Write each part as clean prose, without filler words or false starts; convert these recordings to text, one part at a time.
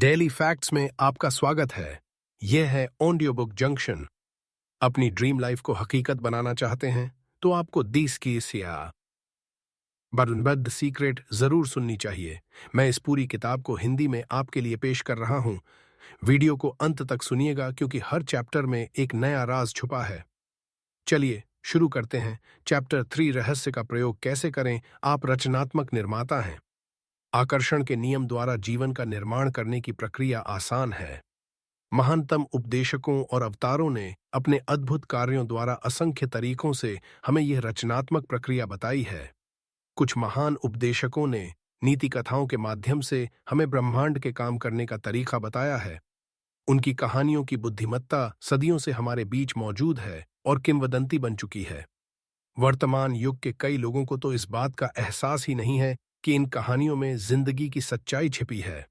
Daily facts में आपका स्वागत है। यह है ऑडियो बुक जंक्शन। अपनी ड्रीम लाइफ को हकीकत बनाना चाहते हैं तो आपको 10 कीज या बद सीक्रेट जरूर सुननी चाहिए। मैं इस पूरी किताब को हिंदी में आपके लिए पेश कर रहा हूं। वीडियो को अंत तक सुनिएगा क्योंकि हर चैप्टर में एक नया राज छुपा है। चलिए शुरू करते हैं। चैप्टर 3 रहस्य का प्रयोग कैसे करें। आप रचनात्मक निर्माता हैं। आकर्षण के नियम द्वारा जीवन का निर्माण करने की प्रक्रिया आसान है। महानतम उपदेशकों और अवतारों ने अपने अद्भुत कार्यों द्वारा असंख्य तरीकों से हमें यह रचनात्मक प्रक्रिया बताई है। कुछ महान उपदेशकों ने नीति कथाओं के माध्यम से हमें ब्रह्मांड के काम करने का तरीका बताया है। उनकी कहानियों की बुद्धिमत्ता सदियों से हमारे बीच मौजूद है और किंवदंती बन चुकी है। वर्तमान युग के कई लोगों को तो इस बात का एहसास ही नहीं है कि इन कहानियों में जिंदगी की सच्चाई छिपी है।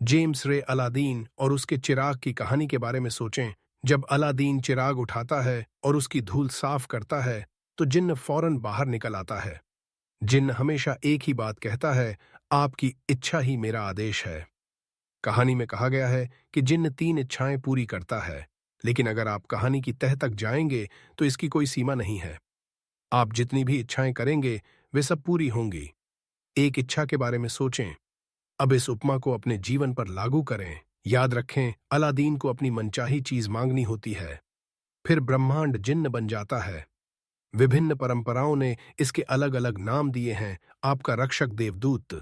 जेम्स रे अलादीन और उसके चिराग की कहानी के बारे में सोचें। जब अलादीन चिराग उठाता है और उसकी धूल साफ करता है तो जिन्न फौरन बाहर निकल आता है। जिन्न हमेशा एक ही बात कहता है, आपकी इच्छा ही मेरा आदेश है। कहानी में कहा गया है कि जिन्न 3 इच्छाएं पूरी करता है, लेकिन अगर आप कहानी की तह तक जाएंगे तो इसकी कोई सीमा नहीं है। आप जितनी भी इच्छाएं करेंगे वे सब पूरी होंगी। एक इच्छा के बारे में सोचें। अब इस उपमा को अपने जीवन पर लागू करें। याद रखें, अलादीन को अपनी मनचाही चीज मांगनी होती है, फिर ब्रह्मांड जिन्न बन जाता है। विभिन्न परंपराओं ने इसके अलग अलग नाम दिए हैं। आपका रक्षक देवदूत,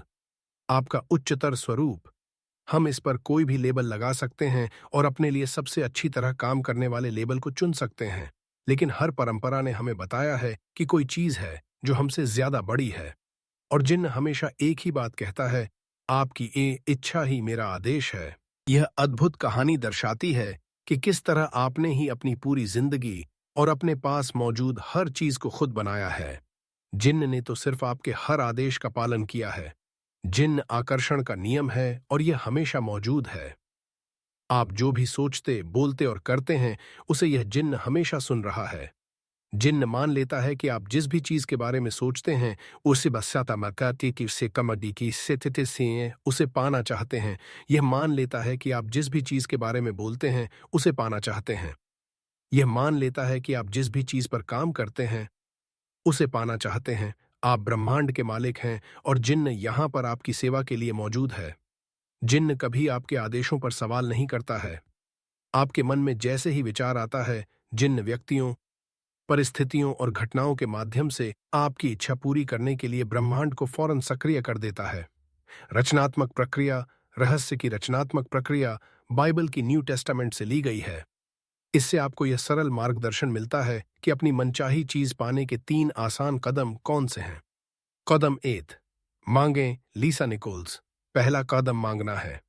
आपका उच्चतर स्वरूप। हम इस पर कोई भी लेबल लगा सकते हैं और अपने लिए सबसे अच्छी तरह काम करने वाले लेबल को चुन सकते हैं, लेकिन हर परंपरा ने हमें बताया है कि कोई चीज है जो हमसे ज्यादा बड़ी है। और जिन्न हमेशा एक ही बात कहता है, आपकी इच्छा ही मेरा आदेश है। यह अद्भुत कहानी दर्शाती है कि किस तरह आपने ही अपनी पूरी जिंदगी और अपने पास मौजूद हर चीज को खुद बनाया है। जिन्न ने तो सिर्फ आपके हर आदेश का पालन किया है। जिन्न आकर्षण का नियम है और यह हमेशा मौजूद है। आप जो भी सोचते, बोलते और करते हैं उसे यह जिन्न हमेशा सुन रहा है। जिन्न मान लेता है कि आप जिस भी चीज के बारे में सोचते हैं उसे उसे पाना चाहते हैं। यह मान लेता है कि आप जिस भी चीज के बारे में बोलते हैं उसे पाना चाहते हैं। यह मान लेता है कि आप जिस भी चीज पर काम करते हैं उसे पाना चाहते हैं। आप ब्रह्मांड के मालिक हैं और जिन्न यहां पर आपकी सेवा के लिए मौजूद है। जिन्न कभी आपके आदेशों पर सवाल नहीं करता है। आपके मन में जैसे ही विचार आता है, जिन्न व्यक्तियों, परिस्थितियों और घटनाओं के माध्यम से आपकी इच्छा पूरी करने के लिए ब्रह्मांड को फौरन सक्रिय कर देता है। रचनात्मक प्रक्रिया, रहस्य की रचनात्मक प्रक्रिया बाइबल की न्यू टेस्टामेंट से ली गई है। इससे आपको यह सरल मार्गदर्शन मिलता है कि अपनी मनचाही चीज पाने के 3 आसान कदम कौन से हैं। कदम 1, मांगें। लीसा निकोल्स। पहला कदम मांगना है।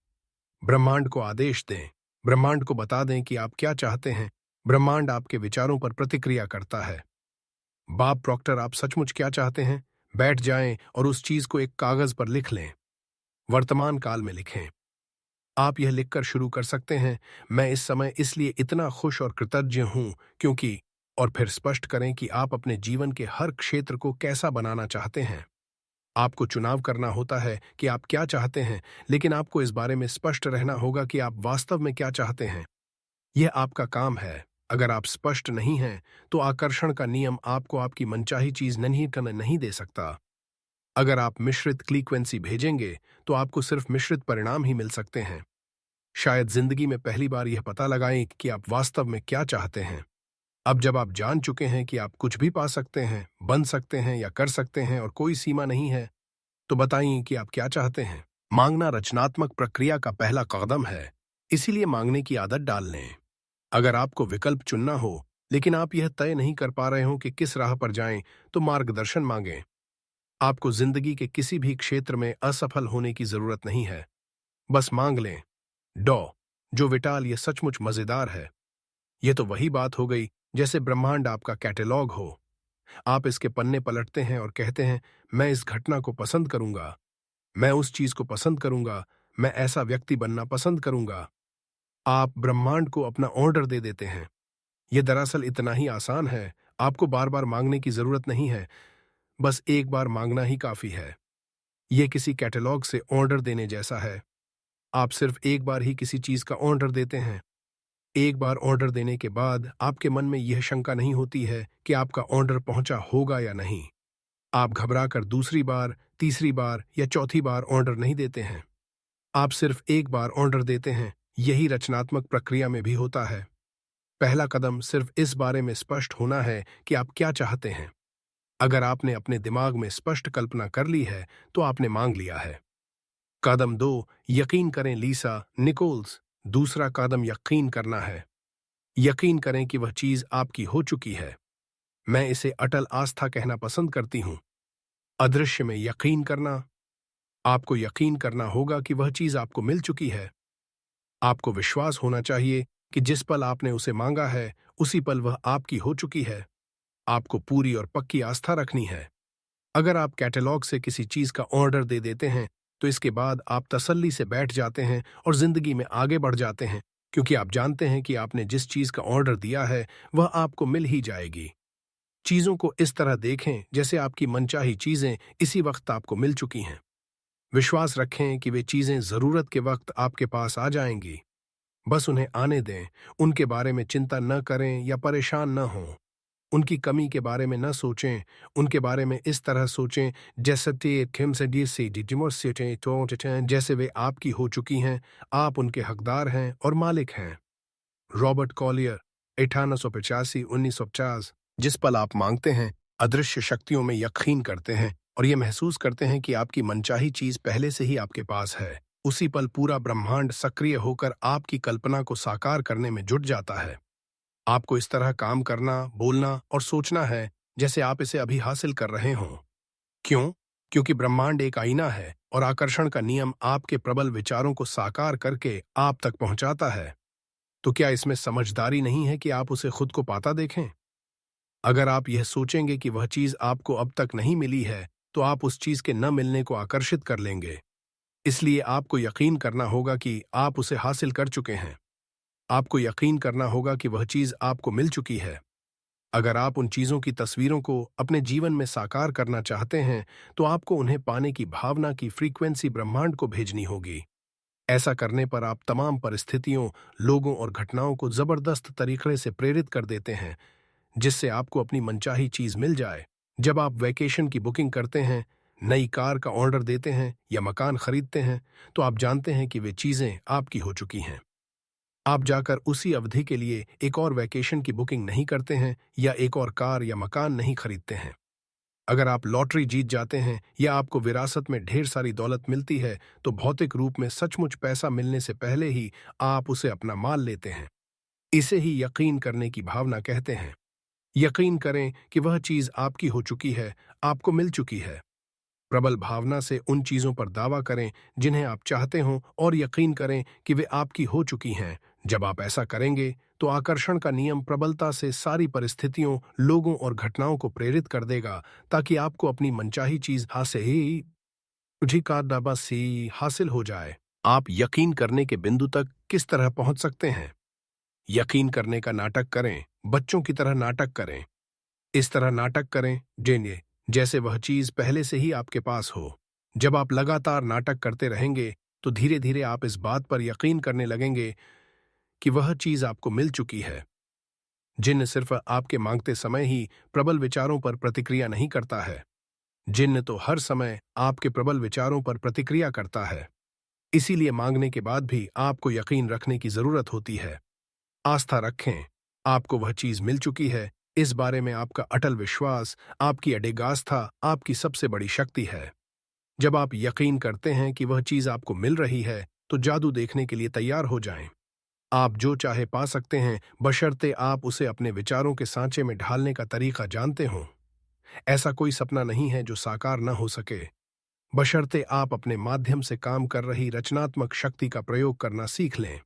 ब्रह्मांड को आदेश दें। ब्रह्मांड को बता दें कि आप क्या चाहते हैं। ब्रह्मांड आपके विचारों पर प्रतिक्रिया करता है। बॉब प्रॉक्टर, आप सचमुच क्या चाहते हैं? बैठ जाएं और उस चीज को एक कागज पर लिख लें। वर्तमान काल में लिखें। आप यह लिखकर शुरू कर सकते हैं, मैं इस समय इसलिए इतना खुश और कृतज्ञ हूं क्योंकि, और फिर स्पष्ट करें कि आप अपने जीवन के हर क्षेत्र को कैसा बनाना चाहते हैं। आपको चुनाव करना होता है कि आप क्या चाहते हैं, लेकिन आपको इस बारे में स्पष्ट रहना होगा कि आप वास्तव में क्या चाहते हैं। यह आपका काम है। अगर आप स्पष्ट नहीं हैं तो आकर्षण का नियम आपको आपकी मनचाही चीज नहीं दे सकता। अगर आप मिश्रित फ्रीक्वेंसी भेजेंगे तो आपको सिर्फ मिश्रित परिणाम ही मिल सकते हैं। शायद जिंदगी में पहली बार यह पता लगाएं कि आप वास्तव में क्या चाहते हैं। अब जब आप जान चुके हैं कि आप कुछ भी पा सकते हैं, बन सकते हैं या कर सकते हैं और कोई सीमा नहीं है, तो बताइए कि आप क्या चाहते हैं। मांगना रचनात्मक प्रक्रिया का पहला कदम है, इसीलिए मांगने की आदत डाल लें। अगर आपको विकल्प चुनना हो लेकिन आप यह तय नहीं कर पा रहे हो कि किस राह पर जाएं, तो मार्गदर्शन मांगें। आपको जिंदगी के किसी भी क्षेत्र में असफल होने की जरूरत नहीं है, बस मांग लें। जो विटाल, यह सचमुच मजेदार है। यह तो वही बात हो गई जैसे ब्रह्मांड आपका कैटलॉग हो। आप इसके पन्ने पलटते हैं और कहते हैं, मैं इस घटना को पसंद करूंगा, मैं उस चीज को पसंद करूंगा, मैं ऐसा व्यक्ति बनना पसंद करूंगा। आप ब्रह्मांड को अपना ऑर्डर दे देते हैं। यह दरअसल इतना ही आसान है। आपको बार बार मांगने की जरूरत नहीं है, बस एक बार मांगना ही काफी है। यह किसी कैटलॉग से ऑर्डर देने जैसा है। आप सिर्फ एक बार ही किसी चीज का ऑर्डर देते हैं। एक बार ऑर्डर देने के बाद आपके मन में यह शंका नहीं होती है कि आपका ऑर्डर पहुंचा होगा या नहीं। आप घबराकर दूसरी बार, तीसरी बार या चौथी बार ऑर्डर नहीं देते हैं। आप सिर्फ एक बार ऑर्डर देते हैं। यही रचनात्मक प्रक्रिया में भी होता है। पहला कदम सिर्फ इस बारे में स्पष्ट होना है कि आप क्या चाहते हैं। अगर आपने अपने दिमाग में स्पष्ट कल्पना कर ली है तो आपने मांग लिया है। कदम 2, यकीन करें लीसा निकोल्स। दूसरा कदम यकीन करना है। यकीन करें कि वह चीज आपकी हो चुकी है। मैं इसे अटल आस्था कहना पसंद करती हूं। अदृश्य में यकीन करना। आपको यकीन करना होगा कि वह चीज आपको मिल चुकी है। आपको विश्वास होना चाहिए कि जिस पल आपने उसे मांगा है उसी पल वह आपकी हो चुकी है। आपको पूरी और पक्की आस्था रखनी है। अगर आप कैटलॉग से किसी चीज का ऑर्डर दे देते हैं तो इसके बाद आप तसल्ली से बैठ जाते हैं और जिंदगी में आगे बढ़ जाते हैं, क्योंकि आप जानते हैं कि आपने जिस चीज का ऑर्डर दिया है वह आपको मिल ही जाएगी। चीजों को इस तरह देखें जैसे आपकी मनचाही चीजें इसी वक्त आपको मिल चुकी हैं। विश्वास रखें कि वे चीजें जरूरत के वक्त आपके पास आ जाएंगी। बस उन्हें आने दें। उनके बारे में चिंता न करें या परेशान न हों। उनकी कमी के बारे में न सोचें। उनके बारे में इस तरह सोचें जैसे वे आपकी हो चुकी हैं। आप उनके हकदार हैं और मालिक हैं। Robert Collier 1885-1950। जिस पल आप मांगते हैं, अदृश्य शक्तियों में यकीन करते हैं और ये महसूस करते हैं कि आपकी मनचाही चीज पहले से ही आपके पास है, उसी पल पूरा ब्रह्मांड सक्रिय होकर आपकी कल्पना को साकार करने में जुट जाता है। आपको इस तरह काम करना, बोलना और सोचना है जैसे आप इसे अभी हासिल कर रहे हों। क्यों? क्योंकि ब्रह्मांड एक आईना है और आकर्षण का नियम आपके प्रबल विचारों को साकार करके आप तक पहुंचाता है। तो क्या इसमें समझदारी नहीं है कि आप उसे खुद को पाता देखें? अगर आप यह सोचेंगे कि वह चीज आपको अब तक नहीं मिली है, तो आप उस चीज के न मिलने को आकर्षित कर लेंगे। इसलिए आपको यकीन करना होगा कि आप उसे हासिल कर चुके हैं। आपको यकीन करना होगा कि वह चीज आपको मिल चुकी है। अगर आप उन चीजों की तस्वीरों को अपने जीवन में साकार करना चाहते हैं, तो आपको उन्हें पाने की भावना की फ्रीक्वेंसी ब्रह्मांड को भेजनी होगी। ऐसा करने पर आप तमाम परिस्थितियों, लोगों और घटनाओं को जबरदस्त तरीके से प्रेरित कर देते हैं, जिससे आपको अपनी मनचाही चीज मिल जाए। जब आप वैकेशन की बुकिंग करते हैं, नई कार का ऑर्डर देते हैं या मकान खरीदते हैं, तो आप जानते हैं कि वे चीजें आपकी हो चुकी हैं। आप जाकर उसी अवधि के लिए एक और वैकेशन की बुकिंग नहीं करते हैं या एक और कार या मकान नहीं खरीदते हैं। अगर आप लॉटरी जीत जाते हैं या आपको विरासत में ढेर सारी दौलत मिलती है, तो भौतिक रूप में सचमुच पैसा मिलने से पहले ही आप उसे अपना माल लेते हैं। इसे ही यकीन करने की भावना कहते हैं। यकीन करें कि वह चीज आपकी हो चुकी है, आपको मिल चुकी है। प्रबल भावना से उन चीजों पर दावा करें जिन्हें आप चाहते हों और यकीन करें कि वे आपकी हो चुकी हैं। जब आप ऐसा करेंगे तो आकर्षण का नियम प्रबलता से सारी परिस्थितियों, लोगों और घटनाओं को प्रेरित कर देगा, ताकि आपको अपनी मनचाही चीज हासिल हो जाए। आप यकीन करने के बिंदु तक किस तरह पहुंच सकते हैं? यकीन करने का नाटक करें। बच्चों की तरह नाटक करें। इस तरह नाटक करें जैसे वह चीज पहले से ही आपके पास हो। जब आप लगातार नाटक करते रहेंगे तो धीरे धीरे आप इस बात पर यकीन करने लगेंगे कि वह चीज आपको मिल चुकी है। जिन्न सिर्फ आपके मांगते समय ही प्रबल विचारों पर प्रतिक्रिया नहीं करता है। जिन्न तो हर समय आपके प्रबल विचारों पर प्रतिक्रिया करता है। इसीलिए मांगने के बाद भी आपको यकीन रखने की जरूरत होती है। आस्था रखें। आपको वह चीज मिल चुकी है। इस बारे में आपका अटल विश्वास, आपकी अडिग आस्था आपकी सबसे बड़ी शक्ति है। जब आप यकीन करते हैं कि वह चीज आपको मिल रही है, तो जादू देखने के लिए तैयार हो जाएं। आप जो चाहे पा सकते हैं, बशर्ते आप उसे अपने विचारों के सांचे में ढालने का तरीका जानते हों। ऐसा कोई सपना नहीं है जो साकार न हो सके, बशर्ते आप अपने माध्यम से काम कर रही रचनात्मक शक्ति का प्रयोग करना सीख लें।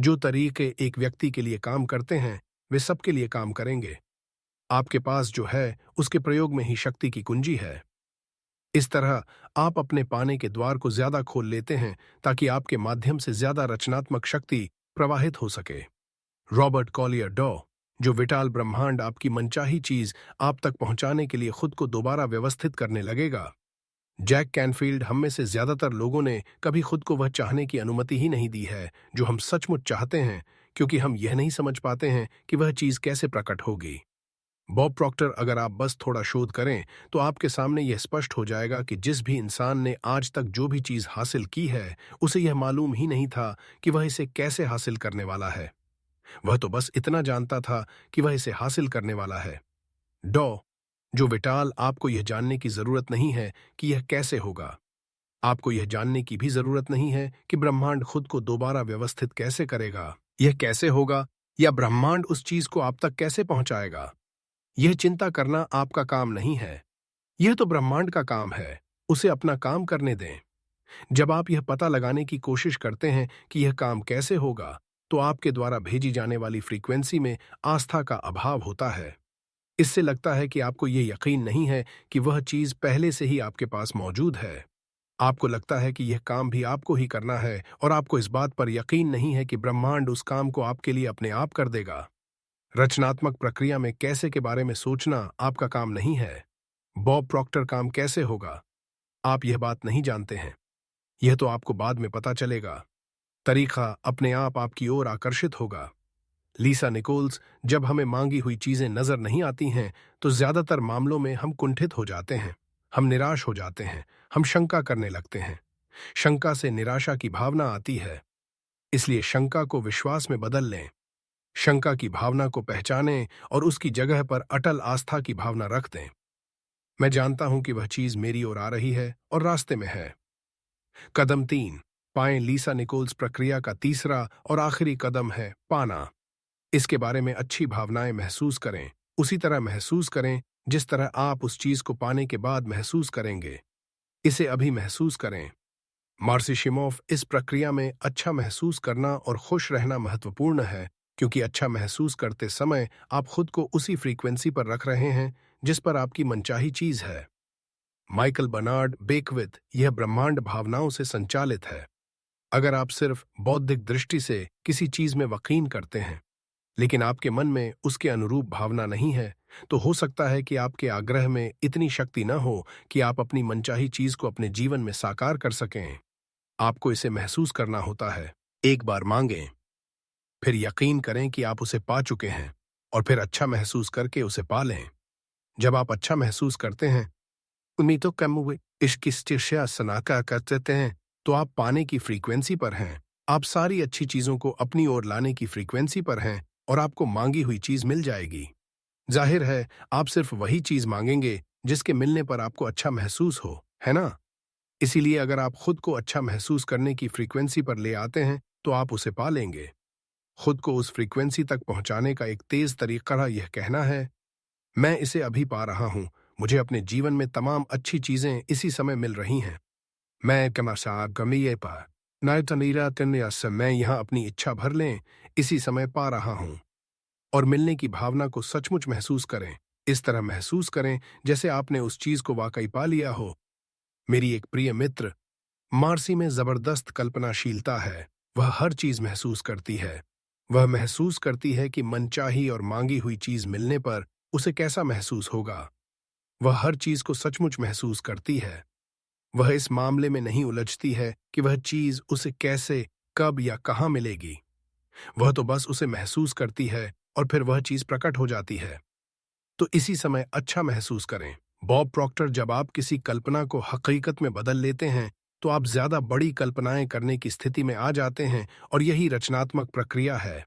जो तरीके एक व्यक्ति के लिए काम करते हैं, वे सबके लिए काम करेंगे। आपके पास जो है, उसके प्रयोग में ही शक्ति की कुंजी है। इस तरह आप अपने पाने के द्वार को ज्यादा खोल लेते हैं, ताकि आपके माध्यम से ज्यादा रचनात्मक शक्ति प्रवाहित हो सके। रॉबर्ट कॉलियर डॉ। जो विटाल ब्रह्मांड आपकी मनचाही चीज आप तक पहुंचाने के लिए खुद को दोबारा व्यवस्थित करने लगेगा। जैक कैनफील्ड, हम में से ज्यादातर लोगों ने कभी खुद को वह चाहने की अनुमति ही नहीं दी है जो हम सचमुच चाहते हैं, क्योंकि हम यह नहीं समझ पाते हैं कि वह चीज कैसे प्रकट होगी। बॉब प्रॉक्टर, अगर आप बस थोड़ा शोध करें तो आपके सामने यह स्पष्ट हो जाएगा कि जिस भी इंसान ने आज तक जो भी चीज हासिल की है, उसे यह मालूम ही नहीं था कि वह इसे कैसे हासिल करने वाला है। वह तो बस इतना जानता था कि वह इसे हासिल करने वाला है। डॉ जो विटाल, आपको यह जानने की जरूरत नहीं है कि यह कैसे होगा। आपको यह जानने की भी जरूरत नहीं है कि ब्रह्मांड खुद को दोबारा व्यवस्थित कैसे करेगा। यह कैसे होगा, या ब्रह्मांड उस चीज को आप तक कैसे पहुंचाएगा। यह चिंता करना आपका काम नहीं है। यह तो ब्रह्मांड का काम है। उसे अपना काम करने दें। जब आप यह पता लगाने की कोशिश करते हैं कि यह काम कैसे होगा, तो आपके द्वारा भेजी जाने वाली फ्रीक्वेंसी में आस्था का अभाव होता है। इससे लगता है कि आपको यह यकीन नहीं है कि वह चीज पहले से ही आपके पास मौजूद है। आपको लगता है कि यह काम भी आपको ही करना है, और आपको इस बात पर यकीन नहीं है कि ब्रह्मांड उस काम को आपके लिए अपने आप कर देगा। रचनात्मक प्रक्रिया में कैसे के बारे में सोचना आपका काम नहीं है। बॉब प्रॉक्टर, काम कैसे होगा, आप यह बात नहीं जानते हैं। यह तो आपको बाद में पता चलेगा। तरीका अपने आप आपकी ओर आकर्षित होगा। लीसा निकोल्स, जब हमें मांगी हुई चीजें नजर नहीं आती हैं तो ज्यादातर मामलों में हम कुंठित हो जाते हैं, हम निराश हो जाते हैं, हम शंका करने लगते हैं। शंका से निराशा की भावना आती है, इसलिए शंका को विश्वास में बदल लें। शंका की भावना को पहचानें और उसकी जगह पर अटल आस्था की भावना रख दें। मैं जानता हूं कि वह चीज मेरी ओर आ रही है और रास्ते में है। कदम 3, पाएं। लीसा निकोल्स प्रक्रिया का तीसरा और आखिरी कदम है पाना। इसके बारे में अच्छी भावनाएं महसूस करें, उसी तरह महसूस करें जिस तरह आप उस चीज को पाने के बाद महसूस करेंगे। इसे अभी महसूस करें। मार्सी शिमोफ, इस प्रक्रिया में अच्छा महसूस करना और खुश रहना महत्वपूर्ण है, क्योंकि अच्छा महसूस करते समय आप खुद को उसी फ्रीक्वेंसी पर रख रहे हैं जिस पर आपकी मनचाही चीज है। माइकल बर्नार्ड बेकविथ, यह ब्रह्मांड भावनाओं से संचालित है। अगर आप सिर्फ बौद्धिक दृष्टि से किसी चीज में यकीन करते हैं, लेकिन आपके मन में उसके अनुरूप भावना नहीं है, तो हो सकता है कि आपके आग्रह में इतनी शक्ति न हो कि आप अपनी मनचाही चीज को अपने जीवन में साकार कर सकें। आपको इसे महसूस करना होता है। एक बार मांगें, फिर यकीन करें कि आप उसे पा चुके हैं, और फिर अच्छा महसूस करके उसे पा लें। जब आप अच्छा महसूस करते हैं, उम्मीदों कम हुए इश्क सनाका करते हैं, तो आप पाने की फ्रीक्वेंसी पर हैं। आप सारी अच्छी चीजों को अपनी ओर लाने की फ्रीक्वेंसी पर हैं, और आपको मांगी हुई चीज मिल जाएगी। जाहिर है, आप सिर्फ वही चीज मांगेंगे जिसके मिलने पर आपको अच्छा महसूस हो, है ना? इसीलिए अगर आप खुद को अच्छा महसूस करने की फ्रीक्वेंसी पर ले आते हैं तो आप उसे पा लेंगे। खुद को उस फ्रीक्वेंसी तक पहुंचाने का एक तेज तरीका यह कहना है, मैं इसे अभी पा रहा हूं, मुझे अपने जीवन में तमाम अच्छी चीजें इसी समय मिल रही हैं। मैं कमासाब गमीये पा नायतनीरा तन्या से मैं यहां अपनी इच्छा भर लें, इसी समय पा रहा हूं। और मिलने की भावना को सचमुच महसूस करें। इस तरह महसूस करें जैसे आपने उस चीज को वाकई पा लिया हो। मेरी एक प्रिय मित्र मार्सी में जबरदस्त कल्पनाशीलता है। वह हर चीज महसूस करती है। वह महसूस करती है कि मनचाही और मांगी हुई चीज मिलने पर उसे कैसा महसूस होगा। वह हर चीज को सचमुच महसूस करती है। वह इस मामले में नहीं उलझती है कि वह चीज उसे कैसे, कब या कहां मिलेगी। वह तो बस उसे महसूस करती है और फिर वह चीज प्रकट हो जाती है। तो इसी समय अच्छा महसूस करें। बॉब प्रॉक्टर, जब आप किसी कल्पना को हकीकत में बदल लेते हैं तो आप ज्यादा बड़ी कल्पनाएं करने की स्थिति में आ जाते हैं, और यही रचनात्मक प्रक्रिया है।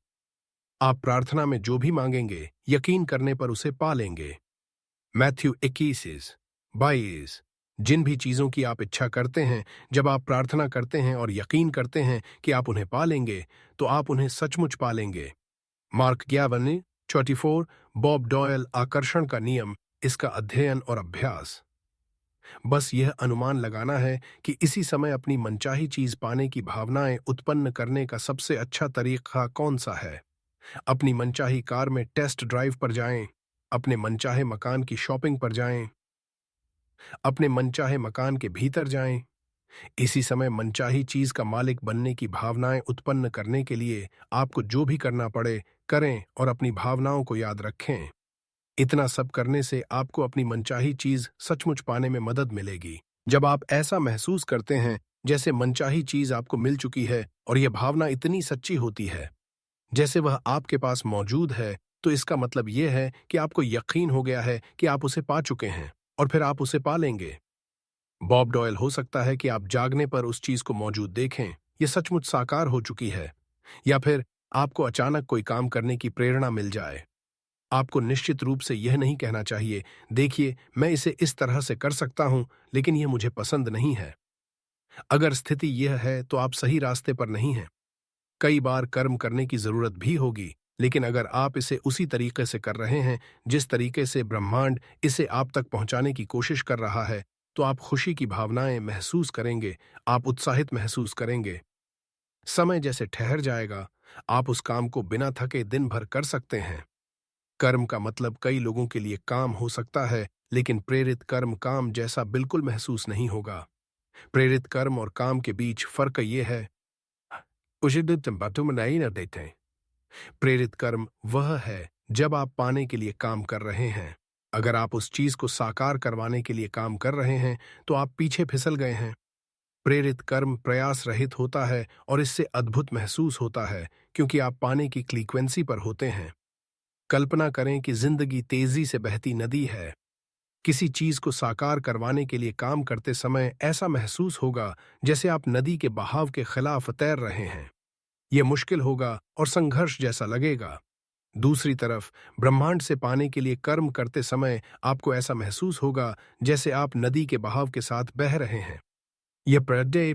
आप प्रार्थना में जो भी मांगेंगे, यकीन करने पर उसे पा लेंगे। मैथ्यू 21:22। जिन भी चीजों की आप इच्छा करते हैं, जब आप प्रार्थना करते हैं और यकीन करते हैं कि आप उन्हें पा लेंगे, तो आप उन्हें सचमुच पा लेंगे। मार्क 11:24। बॉब डॉयल, आकर्षण का नियम, इसका अध्ययन और अभ्यास। बस यह अनुमान लगाना है कि इसी समय अपनी मनचाही चीज पाने की भावनाएं उत्पन्न करने का सबसे अच्छा तरीका कौन सा है। अपनी मनचाही कार में टेस्ट ड्राइव पर जाएं, अपने मनचाहे मकान की शॉपिंग पर जाएं, अपने मनचाहे मकान के भीतर जाएं। इसी समय मनचाही चीज का मालिक बनने की भावनाएं उत्पन्न करने के लिए आपको जो भी करना पड़े करें, और अपनी भावनाओं को याद रखें। इतना सब करने से आपको अपनी मनचाही चीज सचमुच पाने में मदद मिलेगी। जब आप ऐसा महसूस करते हैं जैसे मनचाही चीज आपको मिल चुकी है और यह भावना इतनी सच्ची होती है जैसे वह आपके पास मौजूद है, तो इसका मतलब यह है कि आपको यकीन हो गया है कि आप उसे पा चुके हैं और फिर आप उसे पा लेंगे। बॉब डॉयल हो सकता है कि आप जागने पर उस चीज को मौजूद देखें, यह सचमुच साकार हो चुकी है, या फिर आपको अचानक कोई काम करने की प्रेरणा मिल जाए। आपको निश्चित रूप से यह नहीं कहना चाहिए, देखिए मैं इसे इस तरह से कर सकता हूं, लेकिन यह मुझे पसंद नहीं है। अगर स्थिति यह है तो आप सही रास्ते पर नहीं हैं। कई बार कर्म करने की जरूरत भी होगी, लेकिन अगर आप इसे उसी तरीके से कर रहे हैं जिस तरीके से ब्रह्मांड इसे आप तक पहुंचाने की कोशिश कर रहा है, तो आप खुशी की भावनाएं महसूस करेंगे, आप उत्साहित महसूस करेंगे। समय जैसे ठहर जाएगा, आप उस काम को बिना थके दिन भर कर सकते हैं। कर्म का मतलब कई लोगों के लिए काम हो सकता है, लेकिन प्रेरित कर्म काम जैसा बिल्कुल महसूस नहीं होगा। प्रेरित कर्म और काम के बीच फर्क यह है, उसे तुम नहीं न देते। प्रेरित कर्म वह है जब आप पाने के लिए काम कर रहे हैं। अगर आप उस चीज को साकार करवाने के लिए काम कर रहे हैं, तो आप पीछे फिसल गए हैं। प्रेरित कर्म प्रयास रहित होता है और इससे अद्भुत महसूस होता है, क्योंकि आप पाने की फ्रीक्वेंसी पर होते हैं। कल्पना करें कि जिंदगी तेजी से बहती नदी है। किसी चीज को साकार करवाने के लिए काम करते समय ऐसा महसूस होगा जैसे आप नदी के बहाव के खिलाफ तैर रहे हैं। यह मुश्किल होगा और संघर्ष जैसा लगेगा। दूसरी तरफ ब्रह्मांड से पाने के लिए कर्म करते समय आपको ऐसा महसूस होगा जैसे आप नदी के बहाव के साथ बह रहे हैं। यह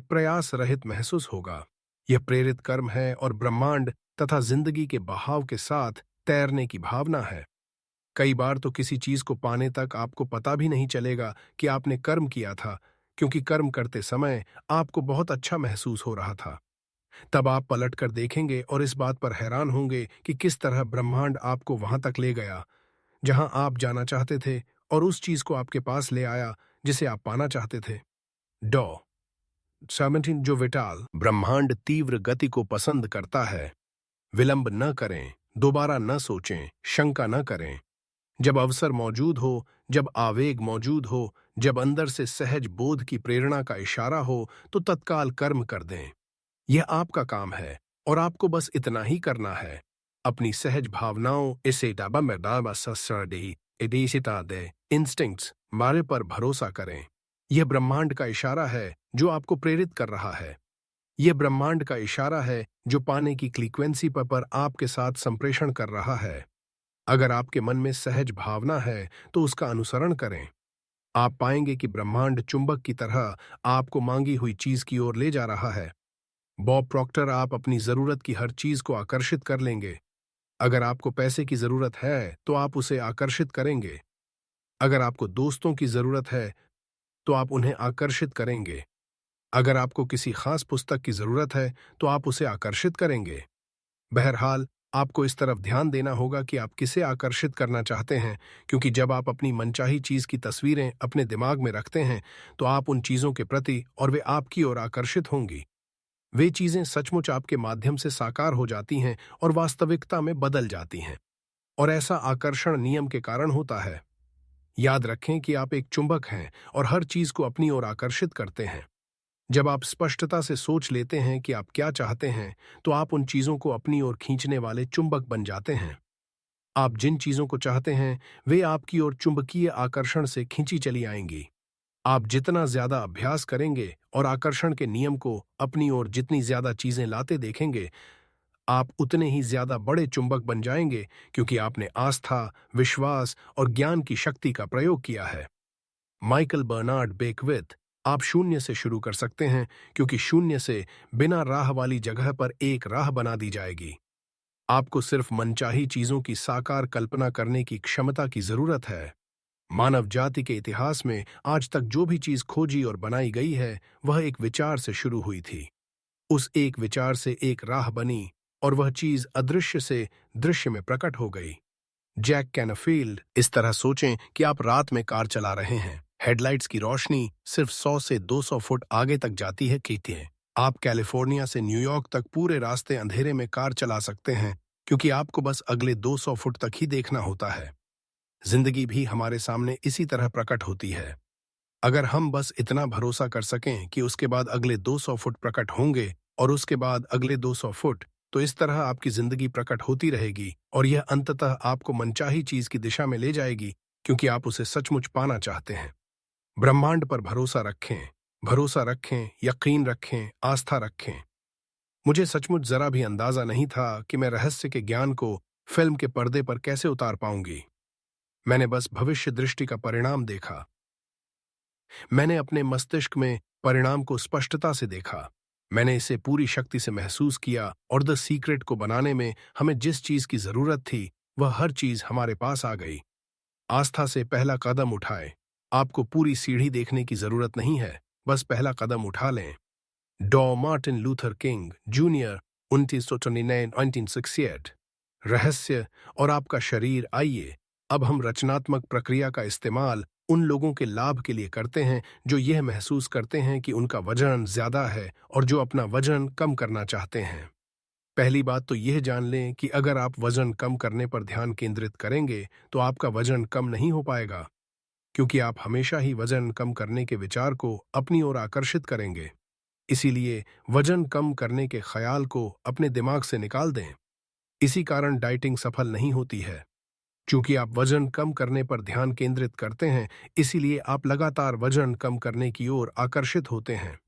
प्रयास रहित महसूस होगा। यह प्रेरित कर्म है और ब्रह्मांड तथा जिंदगी के बहाव के साथ तैरने की भावना है। कई बार तो किसी चीज को पाने तक आपको पता भी नहीं चलेगा कि आपने कर्म किया था, क्योंकि कर्म करते समय आपको बहुत अच्छा महसूस हो रहा था। तब आप पलटकर देखेंगे और इस बात पर हैरान होंगे कि किस तरह ब्रह्मांड आपको वहां तक ले गया जहां आप जाना चाहते थे और उस चीज को आपके पास ले आया जिसे आप पाना चाहते थे। डॉ 17 जो विटाल ब्रह्मांड तीव्र गति को पसंद करता है। विलंब न करें, दोबारा न सोचें, शंका न करें। जब अवसर मौजूद हो, जब आवेग मौजूद हो, जब अंदर से सहज बोध की प्रेरणा का इशारा हो, तो तत्काल कर्म कर दें। यह आपका काम है और आपको बस इतना ही करना है। अपनी सहज भावनाओं इसे इंस्टिंक्ट्स मारे पर भरोसा करें। यह ब्रह्मांड का इशारा है जो आपको प्रेरित कर रहा है। यह ब्रह्मांड का इशारा है जो पाने की फ्रीक्वेंसी पर आपके साथ संप्रेषण कर रहा है। अगर आपके मन में सहज भावना है तो उसका अनुसरण करें। आप पाएंगे कि ब्रह्मांड चुंबक की तरह आपको मांगी हुई चीज की ओर ले जा रहा है। बॉब प्रॉक्टर आप अपनी जरूरत की हर चीज को आकर्षित कर लेंगे। अगर आपको पैसे की जरूरत है तो आप उसे आकर्षित करेंगे। अगर आपको दोस्तों की जरूरत है तो आप उन्हें आकर्षित करेंगे। अगर आपको किसी खास पुस्तक की जरूरत है तो आप उसे आकर्षित करेंगे। बहरहाल, आपको इस तरफ ध्यान देना होगा कि आप किसे आकर्षित करना चाहते हैं, क्योंकि जब आप अपनी मनचाही चीज की तस्वीरें अपने दिमाग में रखते हैं तो आप उन चीजों के प्रति और वे आपकी ओर आकर्षित होंगी। वे चीजें सचमुच आपके माध्यम से साकार हो जाती हैं और वास्तविकता में बदल जाती हैं। और ऐसा आकर्षण नियम के कारण होता है। याद रखें कि आप एक चुंबक हैं और हर चीज को अपनी ओर आकर्षित करते हैं। जब आप स्पष्टता से सोच लेते हैं कि आप क्या चाहते हैं, तो आप उन चीजों को अपनी ओर खींचने वाले चुंबक बन जाते हैं। आप जिन चीजों को चाहते हैं वे आपकी ओर चुंबकीय आकर्षण से खींची चली आएंगी। आप जितना ज्यादा अभ्यास करेंगे और आकर्षण के नियम को अपनी ओर जितनी ज्यादा चीजें लाते देखेंगे, आप उतने ही ज्यादा बड़े चुंबक बन जाएंगे, क्योंकि आपने आस्था, विश्वास और ज्ञान की शक्ति का प्रयोग किया है। माइकल बर्नार्ड बेकविथ आप शून्य से शुरू कर सकते हैं, क्योंकि शून्य से बिना राह वाली जगह पर एक राह बना दी जाएगी। आपको सिर्फ मनचाही चीजों की साकार कल्पना करने की क्षमता की जरूरत है। मानव जाति के इतिहास में आज तक जो भी चीज खोजी और बनाई गई है, वह एक विचार से शुरू हुई थी। उस एक विचार से एक राह बनी और वह चीज अदृश्य से दृश्य में प्रकट हो गई। जैक कैनफील्ड इस तरह सोचें कि आप रात में कार चला रहे हैं। हेडलाइट्स की रोशनी सिर्फ 100 से 200 फुट आगे तक जाती है, कहती है। आप कैलिफोर्निया से न्यूयॉर्क तक पूरे रास्ते अंधेरे में कार चला सकते हैं, क्योंकि आपको बस अगले 200 फुट तक ही देखना होता है। जिंदगी भी हमारे सामने इसी तरह प्रकट होती है। अगर हम बस इतना भरोसा कर सकें कि उसके बाद अगले 200 फुट प्रकट होंगे और उसके बाद अगले 200 फुट, तो इस तरह आपकी जिंदगी प्रकट होती रहेगी और यह अंततः आपको मनचाही चीज की दिशा में ले जाएगी, क्योंकि आप उसे सचमुच पाना चाहते हैं। ब्रह्मांड पर भरोसा रखें, यकीन रखें, आस्था रखें। मुझे सचमुच जरा भी अंदाजा नहीं था कि मैं रहस्य के ज्ञान को फिल्म के पर्दे पर कैसे उतार पाऊंगी। मैंने बस भविष्य दृष्टि का परिणाम देखा। मैंने अपने मस्तिष्क में परिणाम को स्पष्टता से देखा। मैंने इसे पूरी शक्ति से महसूस किया और द सीक्रेट को बनाने में हमें जिस चीज की जरूरत थी, वह हर चीज हमारे पास आ गई। आस्था से पहला कदम उठाएं। आपको पूरी सीढ़ी देखने की जरूरत नहीं है, बस पहला कदम उठा लें। डॉ मार्टिन लूथर किंग जूनियर 1969-1968। रहस्य और आपका शरीर। आइए अब हम रचनात्मक प्रक्रिया का इस्तेमाल उन लोगों के लाभ के लिए करते हैं जो यह महसूस करते हैं कि उनका वजन ज्यादा है और जो अपना वजन कम करना चाहते हैं। पहली बात तो यह जान लें कि अगर आप वजन कम करने पर ध्यान केंद्रित करेंगे तो आपका वजन कम नहीं हो पाएगा, क्योंकि आप हमेशा ही वजन कम करने के विचार को अपनी ओर आकर्षित करेंगे। इसीलिए वजन कम करने के ख्याल को अपने दिमाग से निकाल दें। इसी कारण डाइटिंग सफल नहीं होती है। चूंकि आप वजन कम करने पर ध्यान केंद्रित करते हैं, इसीलिए आप लगातार वजन कम करने की ओर आकर्षित होते हैं।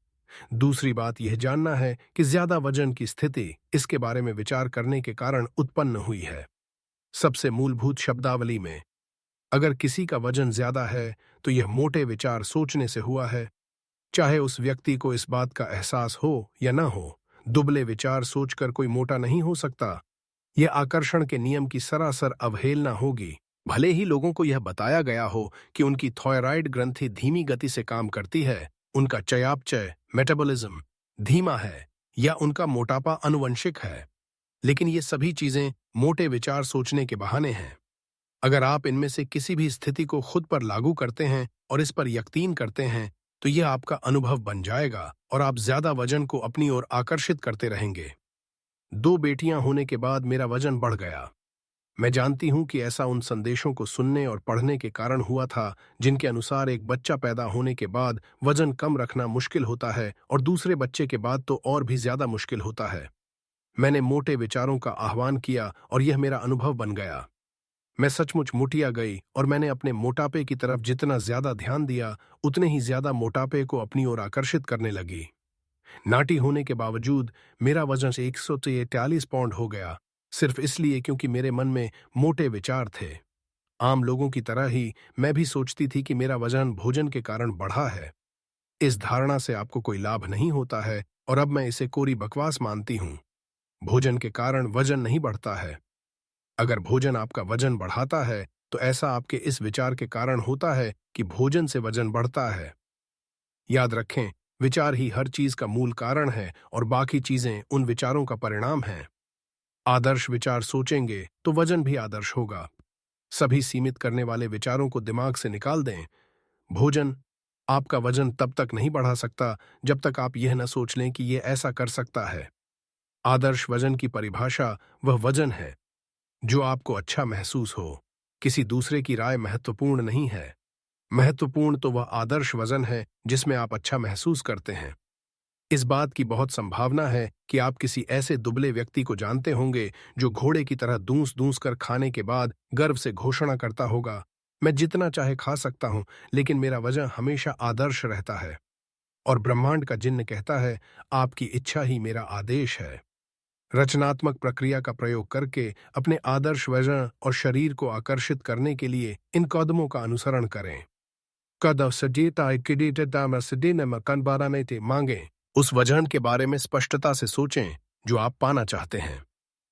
दूसरी बात यह जानना है कि ज्यादा वजन की स्थिति इसके बारे में विचार करने के कारण उत्पन्न हुई है। सबसे मूलभूत शब्दावली में, अगर किसी का वजन ज्यादा है तो यह मोटे विचार सोचने से हुआ है। चाहे उस व्यक्ति को इस बात का एहसास हो या न हो, दुबले विचार सोचकर कोई मोटा नहीं हो सकता। यह आकर्षण के नियम की सरासर अवहेलना होगी। भले ही लोगों को यह बताया गया हो कि उनकी थायराइड ग्रंथि धीमी गति से काम करती है, उनका चयापचय मेटाबॉलिज्म धीमा है या उनका मोटापा आनुवंशिक है, लेकिन ये सभी चीजें मोटे विचार सोचने के बहाने हैं। अगर आप इनमें से किसी भी स्थिति को खुद पर लागू करते हैं और इस पर यकीन करते हैं, तो यह आपका अनुभव बन जाएगा और आप ज्यादा वजन को अपनी ओर आकर्षित करते रहेंगे। 2 बेटियां होने के बाद मेरा वजन बढ़ गया। मैं जानती हूं कि ऐसा उन संदेशों को सुनने और पढ़ने के कारण हुआ था जिनके अनुसार एक बच्चा पैदा होने के बाद वजन कम रखना मुश्किल होता है और दूसरे बच्चे के बाद तो और भी ज्यादा मुश्किल होता है। मैंने मोटे विचारों का आह्वान किया और यह मेरा अनुभव बन गया। मैं सचमुच मुटिया गई और मैंने अपने मोटापे की तरफ जितना ज्यादा ध्यान दिया, उतने ही ज्यादा मोटापे को अपनी ओर आकर्षित करने लगी। नाटी होने के बावजूद मेरा वजन 143 पाउंड हो गया, सिर्फ इसलिए क्योंकि मेरे मन में मोटे विचार थे। आम लोगों की तरह ही मैं भी सोचती थी कि मेरा वजन भोजन के कारण बढ़ा है। इस धारणा से आपको कोई लाभ नहीं होता है और अब मैं इसे कोरी बकवास मानती हूं। भोजन के कारण वजन नहीं बढ़ता है। अगर भोजन आपका वजन बढ़ाता है तो ऐसा आपके इस विचार के कारण होता है कि भोजन से वजन बढ़ता है। याद रखें, विचार ही हर चीज का मूल कारण है और बाकी चीजें उन विचारों का परिणाम हैं। आदर्श विचार सोचेंगे तो वजन भी आदर्श होगा। सभी सीमित करने वाले विचारों को दिमाग से निकाल दें। भोजन आपका वजन तब तक नहीं बढ़ा सकता जब तक आप यह न सोच लें कि यह ऐसा कर सकता है। आदर्श वजन की परिभाषा वह वजन है जो आपको अच्छा महसूस हो। किसी दूसरे की राय महत्वपूर्ण नहीं है। महत्वपूर्ण तो वह आदर्श वजन है जिसमें आप अच्छा महसूस करते हैं। इस बात की बहुत संभावना है कि आप किसी ऐसे दुबले व्यक्ति को जानते होंगे जो घोड़े की तरह दूस दूस कर खाने के बाद गर्व से घोषणा करता होगा, मैं जितना चाहे खा सकता हूं, लेकिन मेरा वजन हमेशा आदर्श रहता है। और ब्रह्मांड का जिन्न कहता है, आपकी इच्छा ही मेरा आदेश है। रचनात्मक प्रक्रिया का प्रयोग करके अपने आदर्श वजन और शरीर को आकर्षित करने के लिए इन कदमों का अनुसरण करें। कदम सजेता मांगें। उस वजन के बारे में स्पष्टता से सोचें जो आप पाना चाहते हैं।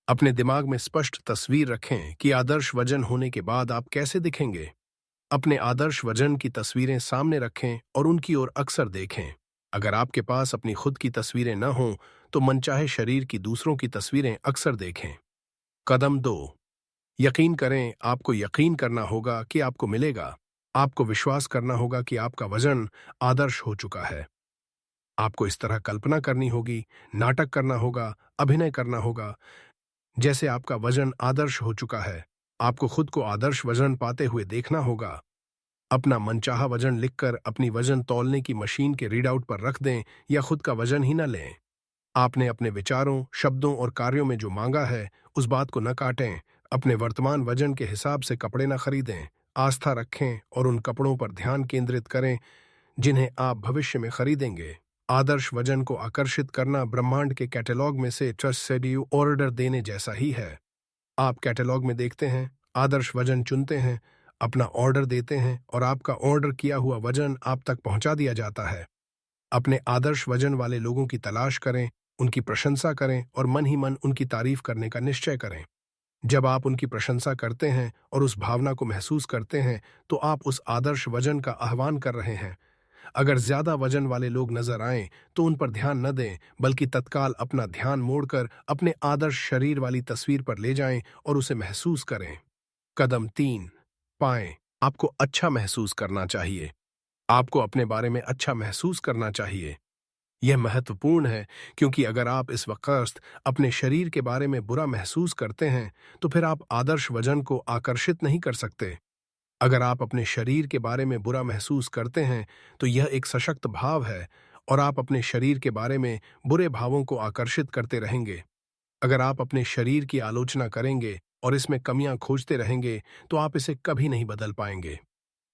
अपने दिमाग में स्पष्ट तस्वीर रखें कि आदर्श वजन होने के बाद आप कैसे दिखेंगे। अपने आदर्श वजन की तस्वीरें सामने रखें और उनकी ओर अक्सर देखें। अगर आपके पास अपनी खुद की तस्वीरें न हों तो मनचाहे शरीर की दूसरों की तस्वीरें अक्सर देखें। कदम 2, यकीन करें। आपको यकीन करना होगा कि आपको मिलेगा। आपको विश्वास करना होगा कि आपका वजन आदर्श हो चुका है। आपको इस तरह कल्पना करनी होगी, नाटक करना होगा, अभिनय करना होगा जैसे आपका वजन आदर्श हो चुका है। आपको खुद को आदर्श वजन पाते हुए देखना होगा। अपना मनचाहा वजन लिखकर अपनी वजन तौलने की मशीन के रीडआउट पर रख दें या खुद का वजन ही न लें। आपने अपने विचारों, शब्दों और कार्यों में जो मांगा है, उस बात को न काटें। अपने वर्तमान वजन के हिसाब से कपड़े न खरीदें। आस्था रखें और उन कपड़ों पर ध्यान केंद्रित करें जिन्हें आप भविष्य में खरीदेंगे। आदर्श वजन को आकर्षित करना ब्रह्मांड के कैटलॉग में से ट्रस्ट शेड्यू ऑर्डर देने जैसा ही है। आप कैटलॉग में देखते हैं, आदर्श वजन चुनते हैं, अपना ऑर्डर देते हैं और आपका ऑर्डर किया हुआ वजन आप तक पहुंचा दिया जाता है। अपने आदर्श वजन वाले लोगों की तलाश करें, उनकी प्रशंसा करें और मन ही मन उनकी तारीफ करने का निश्चय करें। जब आप उनकी प्रशंसा करते हैं और उस भावना को महसूस करते हैं, तो आप उस आदर्श वजन का आह्वान कर रहे हैं। अगर ज्यादा वजन वाले लोग नजर आएं, तो उन पर ध्यान न दें, बल्कि तत्काल अपना ध्यान मोड़कर अपने आदर्श शरीर वाली तस्वीर पर ले जाएं और उसे महसूस करें। कदम 3, पाएं। आपको अच्छा महसूस करना चाहिए। आपको अपने बारे में अच्छा महसूस करना चाहिए। यह महत्वपूर्ण है, क्योंकि अगर आप इस वक्त अपने शरीर के बारे में बुरा महसूस करते हैं, तो फिर आप आदर्श वजन को आकर्षित नहीं कर सकते। अगर आप अपने शरीर के बारे में बुरा महसूस करते हैं, तो यह एक सशक्त भाव है और आप अपने शरीर के बारे में बुरे भावों को आकर्षित करते रहेंगे। अगर आप अपने शरीर की आलोचना करेंगे और इसमें कमियां खोजते रहेंगे, तो आप इसे कभी नहीं बदल पाएंगे।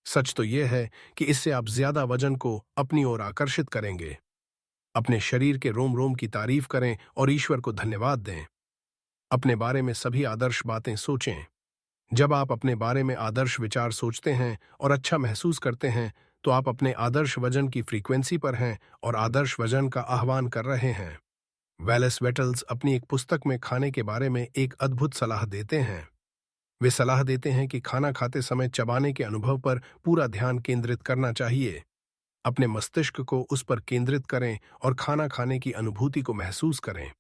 सच तो यह है कि इससे आप ज्यादा वजन को अपनी ओर आकर्षित करेंगे। अपने शरीर के रोम रोम की तारीफ करें और ईश्वर को धन्यवाद दें। अपने बारे में सभी आदर्श बातें सोचें। जब आप अपने बारे में आदर्श विचार सोचते हैं और अच्छा महसूस करते हैं, तो आप अपने आदर्श वजन की फ्रीक्वेंसी पर हैं और आदर्श वजन का आह्वान कर रहे हैं। वेलेस वेटल्स अपनी एक पुस्तक में खाने के बारे में एक अद्भुत सलाह देते हैं। वे सलाह देते हैं कि खाना खाते समय चबाने के अनुभव पर पूरा ध्यान केंद्रित करना चाहिए। अपने मस्तिष्क को उस पर केंद्रित करें और खाना खाने की अनुभूति को महसूस करें।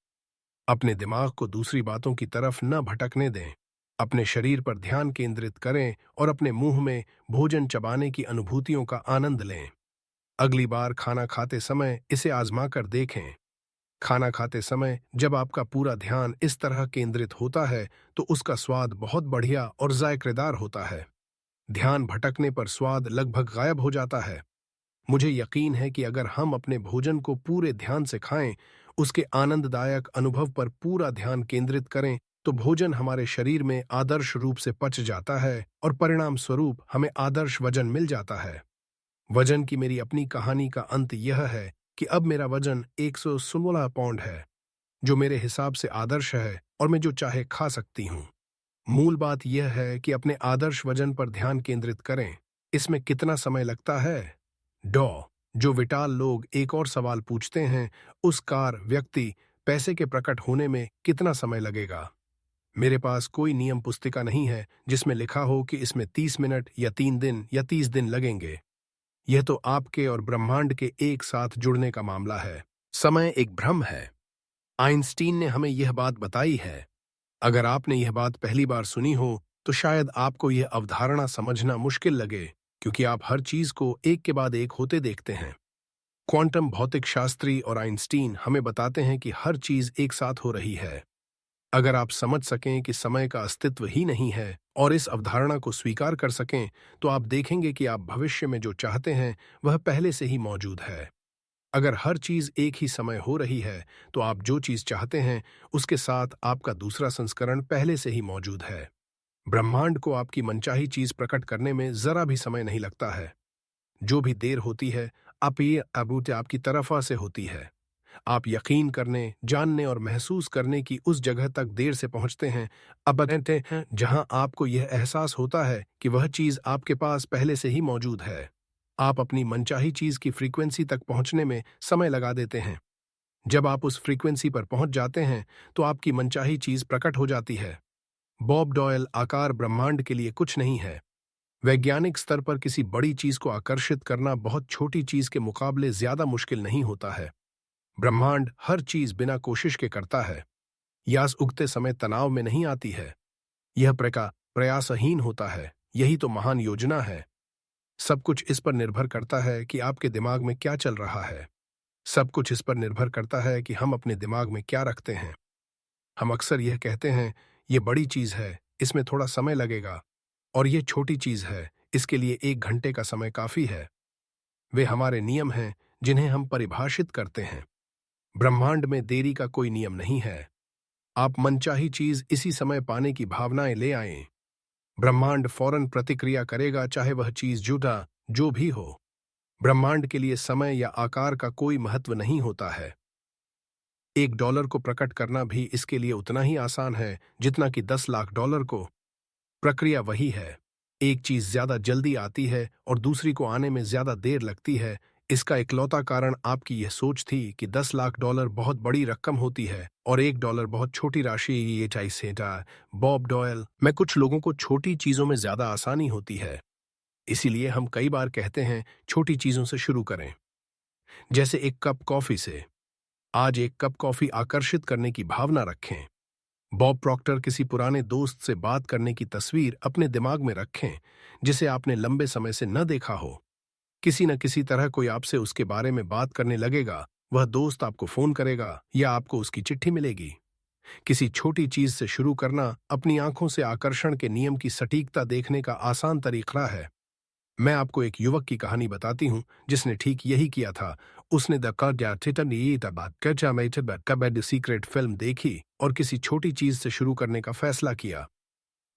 अपने दिमाग को दूसरी बातों की तरफ न भटकने दें। अपने शरीर पर ध्यान केंद्रित करें और अपने मुंह में भोजन चबाने की अनुभूतियों का आनंद लें। अगली बार खाना खाते समय इसे आजमा कर देखें। खाना खाते समय जब आपका पूरा ध्यान इस तरह केंद्रित होता है, तो उसका स्वाद बहुत बढ़िया और जायकेदार होता है। ध्यान भटकने पर स्वाद लगभग गायब हो जाता है। मुझे यकीन है कि अगर हम अपने भोजन को पूरे ध्यान से खाएं, उसके आनंददायक अनुभव पर पूरा ध्यान केंद्रित करें, तो भोजन हमारे शरीर में आदर्श रूप से पच जाता है और परिणाम स्वरूप हमें आदर्श वजन मिल जाता है। वजन की मेरी अपनी कहानी का अंत यह है कि अब मेरा वजन 116 पाउंड है, जो मेरे हिसाब से आदर्श है और मैं जो चाहे खा सकती हूँ। मूल बात यह है कि अपने आदर्श वजन पर ध्यान केंद्रित करें। इसमें कितना समय लगता है? जो विटाल लोग एक और सवाल पूछते हैं, उस कार व्यक्ति पैसे के प्रकट होने में कितना समय लगेगा? मेरे पास कोई नियम पुस्तिका नहीं है जिसमें लिखा हो कि इसमें 30 मिनट या 3 दिन या 30 दिन लगेंगे। यह तो आपके और ब्रह्मांड के एक साथ जुड़ने का मामला है। समय एक भ्रम है। आइंस्टीन ने हमें यह बात बताई है। अगर आपने यह बात पहली बार सुनी हो, तो शायद आपको यह अवधारणा समझना मुश्किल लगे, क्योंकि आप हर चीज को एक के बाद एक होते देखते हैं। क्वांटम भौतिक शास्त्री और आइंस्टीन हमें बताते हैं कि हर चीज एक साथ हो रही है। अगर आप समझ सकें कि समय का अस्तित्व ही नहीं है और इस अवधारणा को स्वीकार कर सकें, तो आप देखेंगे कि आप भविष्य में जो चाहते हैं वह पहले से ही मौजूद है। अगर हर चीज एक ही समय हो रही है, तो आप जो चीज चाहते हैं उसके साथ आपका दूसरा संस्करण पहले से ही मौजूद है। ब्रह्मांड को आपकी मनचाही चीज प्रकट करने में जरा भी समय नहीं लगता है। जो भी देर होती है, आप ये अबूते आपकी तरफा से होती है। आप यकीन करने, जानने और महसूस करने की उस जगह तक देर से पहुंचते हैं, अब कहते हैं, जहां आपको यह एहसास होता है कि वह चीज आपके पास पहले से ही मौजूद है। आप अपनी मनचाही चीज की फ्रीक्वेंसी तक पहुंचने में समय लगा देते हैं। जब आप उस फ्रीक्वेंसी पर पहुंच जाते हैं, तो आपकी मनचाही चीज प्रकट हो जाती है। बॉब डॉयल आकार ब्रह्मांड के लिए कुछ नहीं है। वैज्ञानिक स्तर पर किसी बड़ी चीज को आकर्षित करना बहुत छोटी चीज के मुकाबले ज्यादा मुश्किल नहीं होता है। ब्रह्मांड हर चीज बिना कोशिश के करता है। यास उगते समय तनाव में नहीं आती है। यह प्रयासहीन होता है। यही तो महान योजना है। सब कुछ इस पर निर्भर करता है कि आपके दिमाग में क्या चल रहा है। सब कुछ इस पर निर्भर करता है कि हम अपने दिमाग में क्या रखते हैं। हम अक्सर यह कहते हैं, ये बड़ी चीज है, इसमें थोड़ा समय लगेगा, और ये छोटी चीज है, इसके लिए 1 घंटे का समय काफी है। वे हमारे नियम हैं जिन्हें हम परिभाषित करते हैं। ब्रह्मांड में देरी का कोई नियम नहीं है। आप मनचाही चीज इसी समय पाने की भावनाएं ले आएं। ब्रह्मांड फौरन प्रतिक्रिया करेगा, चाहे वह चीज जुटा जो भी हो। ब्रह्मांड के लिए समय या आकार का कोई महत्व नहीं होता है। $1 को प्रकट करना भी इसके लिए उतना ही आसान है जितना कि 10 लाख डॉलर को। प्रक्रिया वही है। एक चीज ज्यादा जल्दी आती है और दूसरी को आने में ज्यादा देर लगती है। इसका इकलौता कारण आपकी यह सोच थी कि 10 लाख डॉलर बहुत बड़ी रकम होती है और $1 बहुत छोटी राशि। ये चाहिए बॉब डॉयल। मैं कुछ लोगों को छोटी चीजों में ज्यादा आसानी होती है, इसीलिए हम कई बार कहते हैं छोटी चीजों से शुरू करें, जैसे एक कप कॉफी से। आज एक कप कॉफी आकर्षित करने की भावना रखें। बॉब प्रॉक्टर किसी पुराने दोस्त से बात करने की तस्वीर अपने दिमाग में रखें जिसे आपने लंबे समय से न देखा हो। किसी न किसी तरह कोई आपसे उसके बारे में बात करने लगेगा। वह दोस्त आपको फोन करेगा या आपको उसकी चिट्ठी मिलेगी। किसी छोटी चीज से शुरू करना अपनी आंखों से आकर्षण के नियम की सटीकता देखने का आसान तरीका है। मैं आपको एक युवक की कहानी बताती हूँ जिसने ठीक यही किया था। उसने द सीक्रेट फिल्म देखी और किसी छोटी चीज से शुरू करने का फैसला किया।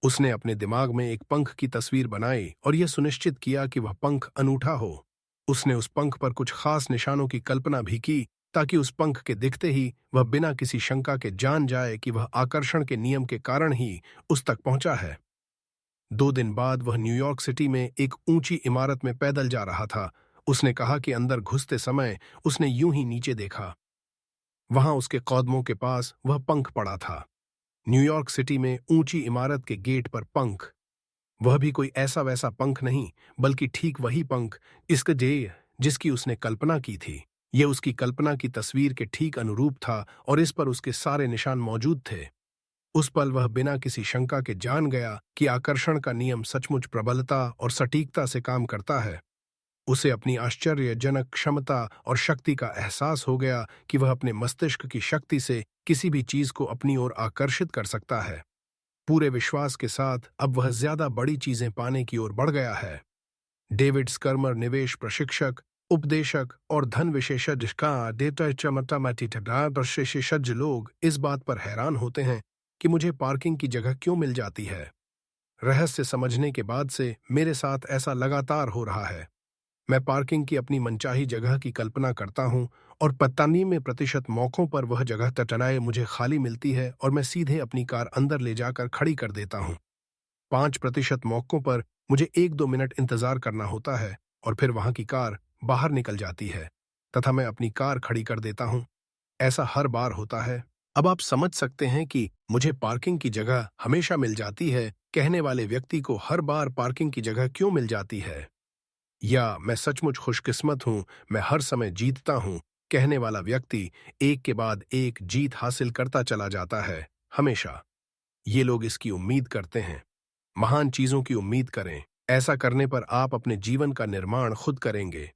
उसने अपने दिमाग में एक पंख की तस्वीर बनाई और यह सुनिश्चित किया कि वह पंख अनूठा हो। उसने उस पंख पर कुछ खास निशानों की कल्पना भी की ताकि उस पंख के दिखते ही वह बिना किसी शंका के जान जाए कि वह आकर्षण के नियम के कारण ही उस तक पहुंचा है। 2 दिन बाद वह न्यूयॉर्क सिटी में एक ऊंची इमारत में पैदल जा रहा था। उसने कहा कि अंदर घुसते समय उसने यूं ही नीचे देखा। वहां उसके कदमों के पास वह पंख पड़ा था। न्यूयॉर्क सिटी में ऊंची इमारत के गेट पर पंख। वह भी कोई ऐसा वैसा पंख नहीं, बल्कि ठीक वही पंख इसके जिसकी उसने कल्पना की थी। यह उसकी कल्पना की तस्वीर के ठीक अनुरूप था और इस पर उसके सारे निशान मौजूद थे। उस पल वह बिना किसी शंका के जान गया कि आकर्षण का नियम सचमुच प्रबलता और सटीकता से काम करता है। उसे अपनी आश्चर्यजनक क्षमता और शक्ति का एहसास हो गया कि वह अपने मस्तिष्क की शक्ति से किसी भी चीज को अपनी ओर आकर्षित कर सकता है। पूरे विश्वास के साथ अब वह ज्यादा बड़ी चीजें पाने की ओर बढ़ गया है। डेविड स्कर्मर निवेश प्रशिक्षक, उपदेशक और धन विशेषज्ञ का विशेषज्ञ लोग इस बात पर हैरान होते हैं कि मुझे पार्किंग की जगह क्यों मिल जाती है। रहस्य समझने के बाद से मेरे साथ ऐसा लगातार हो रहा है। मैं पार्किंग की अपनी मनचाही जगह की कल्पना करता हूं और 95% मौकों पर वह जगह तटनाए मुझे खाली मिलती है और मैं सीधे अपनी कार अंदर ले जाकर खड़ी कर देता हूं। 5% मौकों पर मुझे 1-2 मिनट इंतजार करना होता है और फिर वहां की कार बाहर निकल जाती है तथा मैं अपनी कार खड़ी कर देता हूं। ऐसा हर बार होता है। अब आप समझ सकते हैं कि मुझे पार्किंग की जगह हमेशा मिल जाती है कहने वाले व्यक्ति को हर बार पार्किंग की जगह क्यों मिल जाती है। या मैं सचमुच खुशकिस्मत हूं, मैं हर समय जीतता हूं कहने वाला व्यक्ति एक के बाद एक जीत हासिल करता चला जाता है। हमेशा ये लोग इसकी उम्मीद करते हैं। महान चीजों की उम्मीद करें। ऐसा करने पर आप अपने जीवन का निर्माण खुद करेंगे।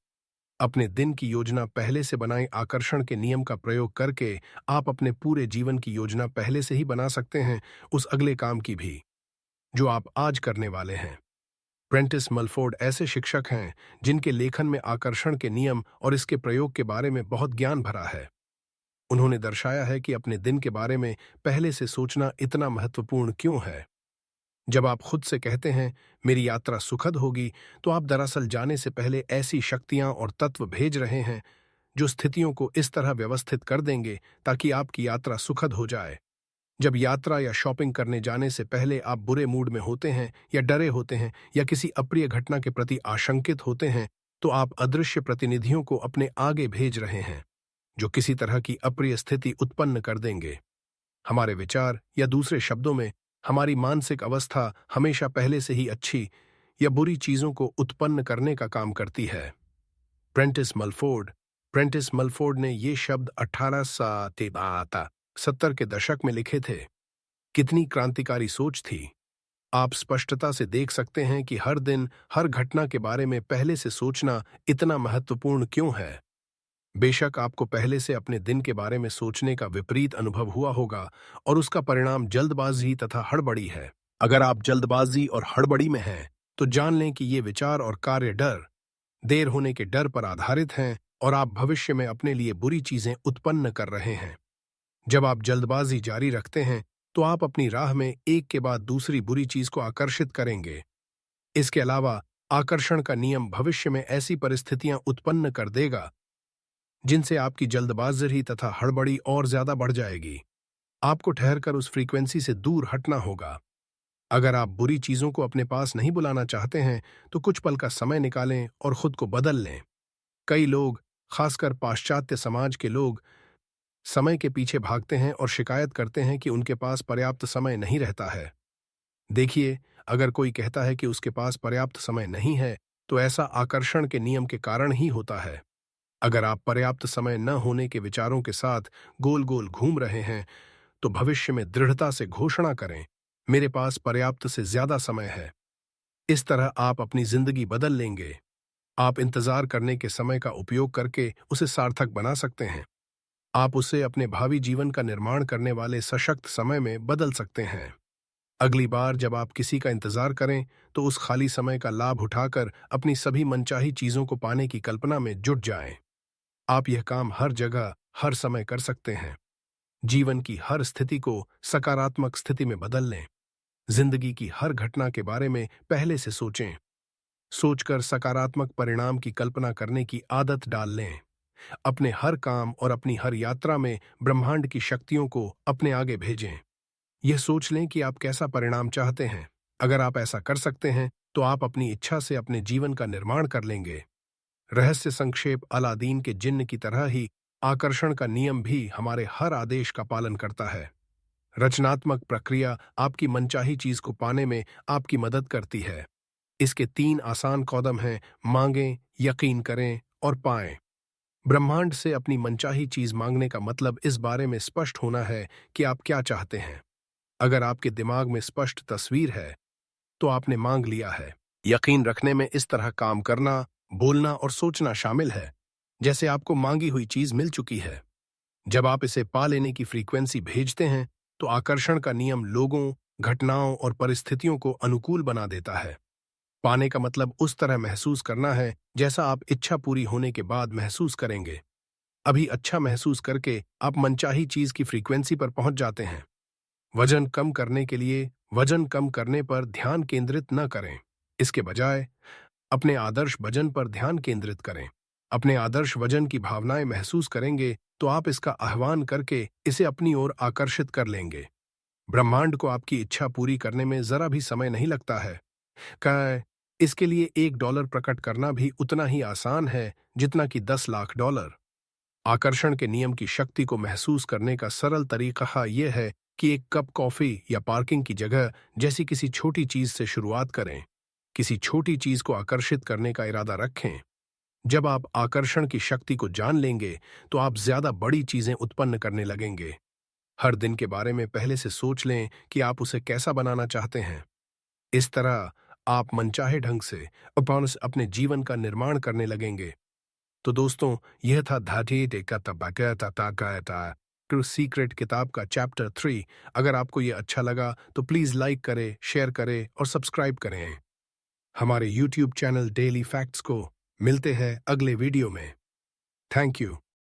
अपने दिन की योजना पहले से बनाई आकर्षण के नियम का प्रयोग करके आप अपने पूरे जीवन की योजना पहले से ही बना सकते हैं, उस अगले काम की भी जो आप आज करने वाले हैं। प्रेंटिस मलफोर्ड ऐसे शिक्षक हैं जिनके लेखन में आकर्षण के नियम और इसके प्रयोग के बारे में बहुत ज्ञान भरा है। उन्होंने दर्शाया है कि अपने दिन के बारे में पहले से सोचना इतना महत्वपूर्ण क्यों है। जब आप खुद से कहते हैं मेरी यात्रा सुखद होगी, तो आप दरअसल जाने से पहले ऐसी शक्तियां और तत्व भेज रहे हैं जो स्थितियों को इस तरह व्यवस्थित कर देंगे ताकि आपकी यात्रा सुखद हो जाए। जब यात्रा या शॉपिंग करने जाने से पहले आप बुरे मूड में होते हैं या डरे होते हैं या किसी अप्रिय घटना के प्रति आशंकित होते हैं, तो आप अदृश्य प्रतिनिधियों को अपने आगे भेज रहे हैं जो किसी तरह की अप्रिय स्थिति उत्पन्न कर देंगे। हमारे विचार या दूसरे शब्दों में हमारी मानसिक अवस्था हमेशा पहले से ही अच्छी या बुरी चीजों को उत्पन्न करने का काम करती है। प्रेंटिस मलफोर्ड ने ये शब्द 1870 के दशक में लिखे थे। कितनी क्रांतिकारी सोच थी। आप स्पष्टता से देख सकते हैं कि हर दिन हर घटना के बारे में पहले से सोचना इतना महत्वपूर्ण क्यों है। बेशक आपको पहले से अपने दिन के बारे में सोचने का विपरीत अनुभव हुआ होगा और उसका परिणाम जल्दबाजी तथा हड़बड़ी है। अगर आप जल्दबाजी और हड़बड़ी में हैं तो जान लें कि ये विचार और कार्य देर होने के डर पर आधारित हैं और आप भविष्य में अपने लिए बुरी चीजें उत्पन्न कर रहे हैं। जब आप जल्दबाजी जारी रखते हैं तो आप अपनी राह में एक के बाद दूसरी बुरी चीज को आकर्षित करेंगे। इसके अलावा आकर्षण का नियम भविष्य में ऐसी परिस्थितियां उत्पन्न कर देगा जिनसे आपकी जल्दबाजी तथा हड़बड़ी और ज्यादा बढ़ जाएगी। आपको ठहरकर उस फ्रीक्वेंसी से दूर हटना होगा। अगर आप बुरी चीजों को अपने पास नहीं बुलाना चाहते हैं तो कुछ पल का समय निकालें और खुद को बदल लें। कई लोग, खासकर पाश्चात्य समाज के लोग, समय के पीछे भागते हैं और शिकायत करते हैं कि उनके पास पर्याप्त समय नहीं रहता है। देखिए, अगर कोई कहता है कि उसके पास पर्याप्त समय नहीं है तो ऐसा आकर्षण के नियम के कारण ही होता है। अगर आप पर्याप्त समय न होने के विचारों के साथ गोल गोल घूम रहे हैं तो भविष्य में दृढ़ता से घोषणा करें, मेरे पास पर्याप्त से ज्यादा समय है। इस तरह आप अपनी जिंदगी बदल लेंगे। आप इंतजार करने के समय का उपयोग करके उसे सार्थक बना सकते हैं। आप उसे अपने भावी जीवन का निर्माण करने वाले सशक्त समय में बदल सकते हैं। अगली बार जब आप किसी का इंतजार करें तो उस खाली समय का लाभ उठाकर अपनी सभी मनचाही चीजों को पाने की कल्पना में जुट जाएं। आप यह काम हर जगह, हर समय कर सकते हैं। जीवन की हर स्थिति को सकारात्मक स्थिति में बदल लें। जिंदगी की हर घटना के बारे में पहले से सोचें। सोचकर सकारात्मक परिणाम की कल्पना करने की आदत डाल लें। अपने हर काम और अपनी हर यात्रा में ब्रह्मांड की शक्तियों को अपने आगे भेजें। यह सोच लें कि आप कैसा परिणाम चाहते हैं। अगर आप ऐसा कर सकते हैं तो आप अपनी इच्छा से अपने जीवन का निर्माण कर लेंगे। रहस्य संक्षेप अलादीन के जिन्न की तरह ही आकर्षण का नियम भी हमारे हर आदेश का पालन करता है। रचनात्मक प्रक्रिया आपकी मनचाही चीज को पाने में आपकी मदद करती है। इसके 3 आसान कदम हैं: मांगें, यकीन करें और पाएं। ब्रह्मांड से अपनी मनचाही चीज मांगने का मतलब इस बारे में स्पष्ट होना है कि आप क्या चाहते हैं। अगर आपके दिमाग में स्पष्ट तस्वीर है तो आपने मांग लिया है। यकीन रखने में इस तरह काम करना, बोलना और सोचना शामिल है जैसे आपको मांगी हुई चीज मिल चुकी है। जब आप इसे पा लेने की फ्रीक्वेंसी भेजते हैं तो आकर्षण का नियम लोगों, घटनाओं और परिस्थितियों को अनुकूल बना देता है। पाने का मतलब उस तरह महसूस करना है जैसा आप इच्छा पूरी होने के बाद महसूस करेंगे। अभी अच्छा महसूस करके आप मनचाही चीज की फ्रीक्वेंसी पर पहुंच जाते हैं। वजन कम करने के लिए वजन कम करने पर ध्यान केंद्रित न करें। इसके बजाय अपने आदर्श वजन पर ध्यान केंद्रित करें। अपने आदर्श वजन की भावनाएं महसूस करेंगे तो आप इसका आह्वान करके इसे अपनी ओर आकर्षित कर लेंगे। ब्रह्मांड को आपकी इच्छा पूरी करने में जरा भी समय नहीं लगता है। इसके लिए $1 प्रकट करना भी उतना ही आसान है जितना कि 10 लाख डॉलर। आकर्षण के नियम की शक्ति को महसूस करने का सरल तरीका यह है कि एक कप कॉफी या पार्किंग की जगह जैसी किसी छोटी चीज से शुरुआत करें। किसी छोटी चीज को आकर्षित करने का इरादा रखें। जब आप आकर्षण की शक्ति को जान लेंगे तो आप ज्यादा बड़ी चीजें उत्पन्न करने लगेंगे। हर दिन के बारे में पहले से सोच लें कि आप उसे कैसा बनाना चाहते हैं। इस तरह आप मनचाहे ढंग से अपने जीवन का निर्माण करने लगेंगे। तो दोस्तों, यह था धाटी टेका तबाका सीक्रेट किताब का चैप्टर 3। अगर आपको यह अच्छा लगा तो प्लीज लाइक करें, शेयर करें और सब्सक्राइब करें हमारे YouTube चैनल डेली फैक्ट्स को। मिलते हैं अगले वीडियो में। Thank you.